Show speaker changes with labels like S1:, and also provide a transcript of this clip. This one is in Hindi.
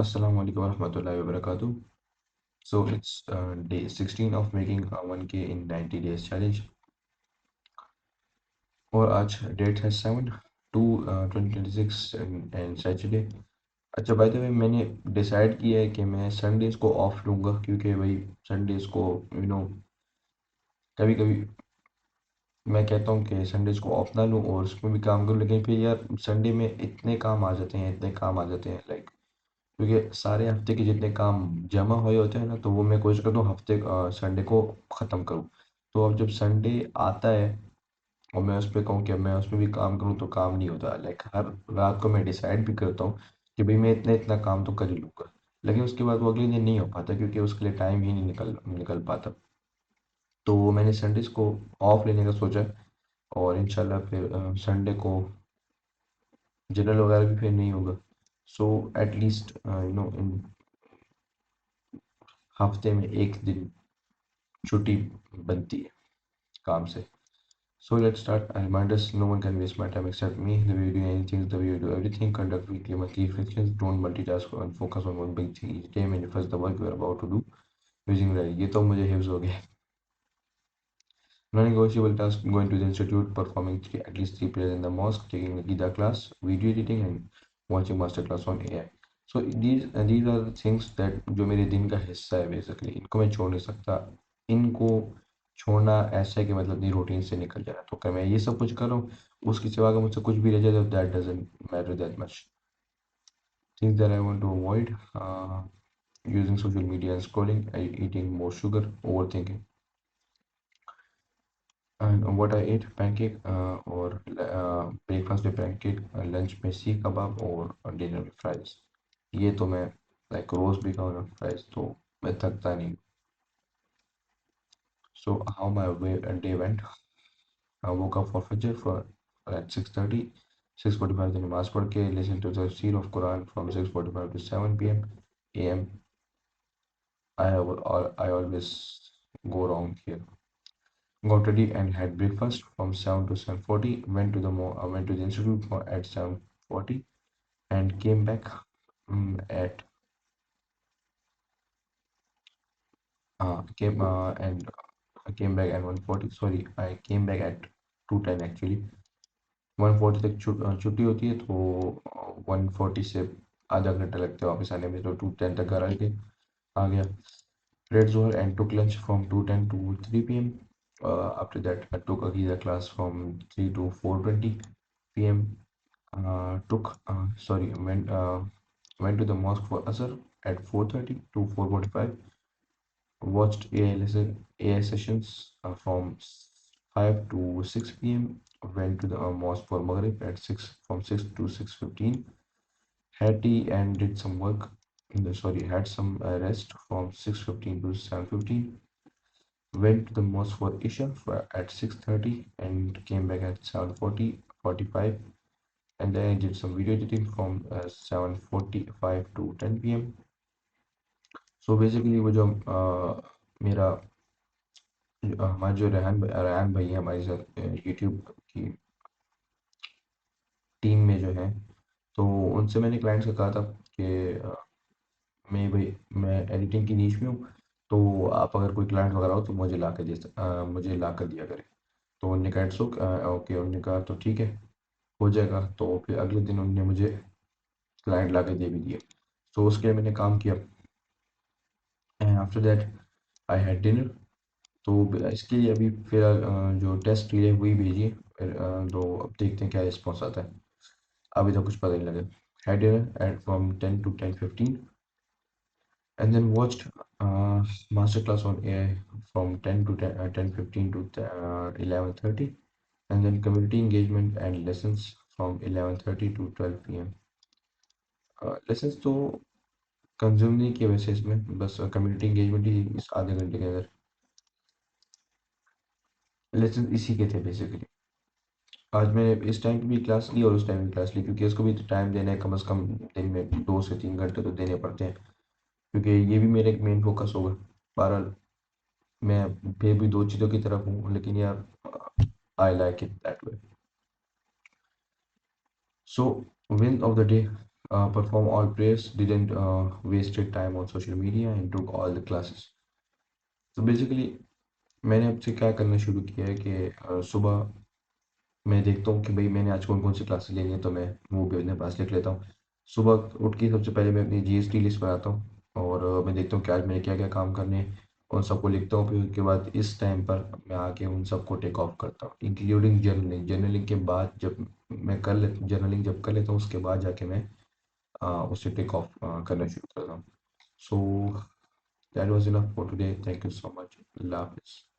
S1: Assalamu alaikum warahmatullahi wabarakatuh. So it's day 16 of making a 1K in 90 days challenge. और आज डेट है 7/2/2026 एंड सैटरडे। अच्छा, बाय द वे मैंने डिसाइड किया है कि मैं संडेज़ को ऑफ लूँगा, क्योंकि भाई संडेज़ को यू नो कभी कभी मैं कहता हूँ कि संडेज़ को ऑफ ना लूँ और उसमें भी काम करूँ, लेकिन फिर यार संडे में इतने काम आ जाते हैं, इतने काम आ जाते हैं, लाइक क्योंकि सारे हफ्ते के जितने काम जमा हुए होते हैं ना, तो वो मैं कोशिश करता हूँ हफ्ते संडे को ख़त्म करूँ। तो अब जब संडे आता है और मैं उस पे कहूँ कि मैं उसमें भी काम करूँ, तो काम नहीं होता। लाइक हर रात को मैं डिसाइड भी करता हूँ कि भाई मैं इतना इतना काम तो कर ही लूँगा, लेकिन उसके बाद वो अगले दिन नहीं हो पाता, क्योंकि उसके लिए टाइम ही नहीं निकल निकल पाता। तो मैंने संडेज़ को ऑफ लेने का सोचा है, और इंशाल्लाह फिर संडे को जनरल वगैरह भी फिर नहीं होगा। सो एटलीस्ट इन हफ्ते में एक दिन छुट्टी बनती है काम से। So let's start. A reminder: no one can waste my time except me. The way you do anything is the way you do everything. Conduct weekly monthly reflections. Don't multitask and focus on one big thing each day. Manifest the work you are about to do using right. ये तो मुझे हिफ्ज हो गया। Non-negotiable tasks: going to the institute, performing at least 3 prayers in the mosque, taking the Gita class, video editing, and watching master class on AI. So these are the things that जो मेरे दिन का हिस्सा है बेसिकली। इनको मैं छोड़ नहीं सकता। इनको छोड़ना ऐसा है कि मतलब अपनी रूटीन से निकल जाना। तो अगर मैं ये सब कुछ कर रहा हूँ, उसके सिवा अगर मुझसे कुछ भी रह जाए, तो that doesn't matter that much. Things that I want to avoid: using social media and scrolling, eating more sugar, overthinking. And what I ate: pancake और ब्रेकफास्ट में पैनकेक, लंच में सीख कबाब, और डिनर में फ्राइज। ये तो मैं लाइक रोज़ भी खाऊँ ना फ्राइज, तो मैं थकता नहीं। So how my day went: I woke up for Fajr for at 6:30. 6:45 the नमाज पढ़ के listen to the tafsir of Quran from 6:45 to 7 p.m. a.m. I always go wrong here. Got ready and had breakfast from 7 to 7:40. Went to the institute at 7:40 and came back at came and came back at 1:40. Sorry, I came back at 2:10 actually. 1:40 तक छुट्टी होती है, तो 1:40 से आधा घंटा लगता है वापस आने में, तो 2:10 तक घर आ गया। Read Zohar and took lunch from 2:10 to 3 p.m. After that, I took a Giza class from 3 to 4:20 p.m. Went to the mosque for Asr at 4:30 to 4:45. Watched AI sessions from 5 to 6 p.m. Went to the mosque for Maghrib at 6 from 6 to 6:15. Had tea and did some work. Had some rest from 6:15 to 7:15. Went to the mosque for Isha at 6:30 and came back at 7:40 45. And then I did some video editing from 7:45 to 10 p.m. So basically वो जो मेरा हमारे जो रेहान भाई है हमारे साथ यूट्यूब की टीम में जो है, तो उनसे मैंने क्लाइंट्स का कहा था कि मैं एडिटिंग की नीच में हूँ, तो आप अगर कोई क्लाइंट वगैरह हो तो मुझे ला कर दिया करें। तो उन्होंने कहा इट्स ओके, उन्होंने कहा तो ठीक है, हो जाएगा। तो फिर अगले दिन उन्होंने मुझे क्लाइंट ला के दे भी दिए। तो उसके लिए मैंने काम किया, and after that I had dinner. तो इसके लिए अभी फिर जो टेस्ट के लिए वही भेजिए, फिर तो अब देखते हैं क्या रिस्पॉन्स आता है। अभी तो कुछ पता नहीं लगा। Had dinner eight from 10 to 10:15 and then watched masterclass on AI from 10:15 to 11:30, and then community engagement and lessons from 11:30 to 12 p.m. Lessons तो कंज्यूम नहीं किए वैसे इसमें, बस कम्युनिटी एंगेजमेंट ही इस आधे घंटे के अंदर। लेसन इसी के थे बेसिकली। आज मैंने इस टाइम की भी क्लास ली और उस टाइम की क्लास ली, क्योंकि इसको भी तो टाइम देना है, कम से कम दिन में 2 से 3 घंटे तो देने पड़ते हैं, क्योंकि ये भी मेरा एक मेन फोकस होगा। बहरहाल मैं फिर भी दो चीज़ों की तरफ हूँ, लेकिन यार I like it that way. So win of the day: perform all prayers, didn't wasted time on social media and took all the classes. तो बेसिकली मैंने अब से क्या करना शुरू किया है कि सुबह मैं देखता हूँ कि भाई मैंने आज कौन कौन सी क्लासेस लेनी है, तो मैं वो भी अपने पास लिख लेता हूँ। सुबह उठ के सबसे पहले मैं अपनी जीएसटी लिस्ट बनाता हूँ और मैं देखता हूँ कि आज मैंने क्या क्या काम करने हैं, उन सबको लिखता हूँ। फिर उसके बाद इस टाइम पर मैं आके उन सबको टेक ऑफ करता हूँ, इंक्लूडिंग जर्नलिंग। जर्नलिंग के बाद जब मैं कर ले जर्नलिंग जब कर लेता हूँ उसके बाद जाके मैं उसे टेक ऑफ करना शुरू करता हूँ। So that was enough for today, thank you so much, अल्लाह हाफिज़।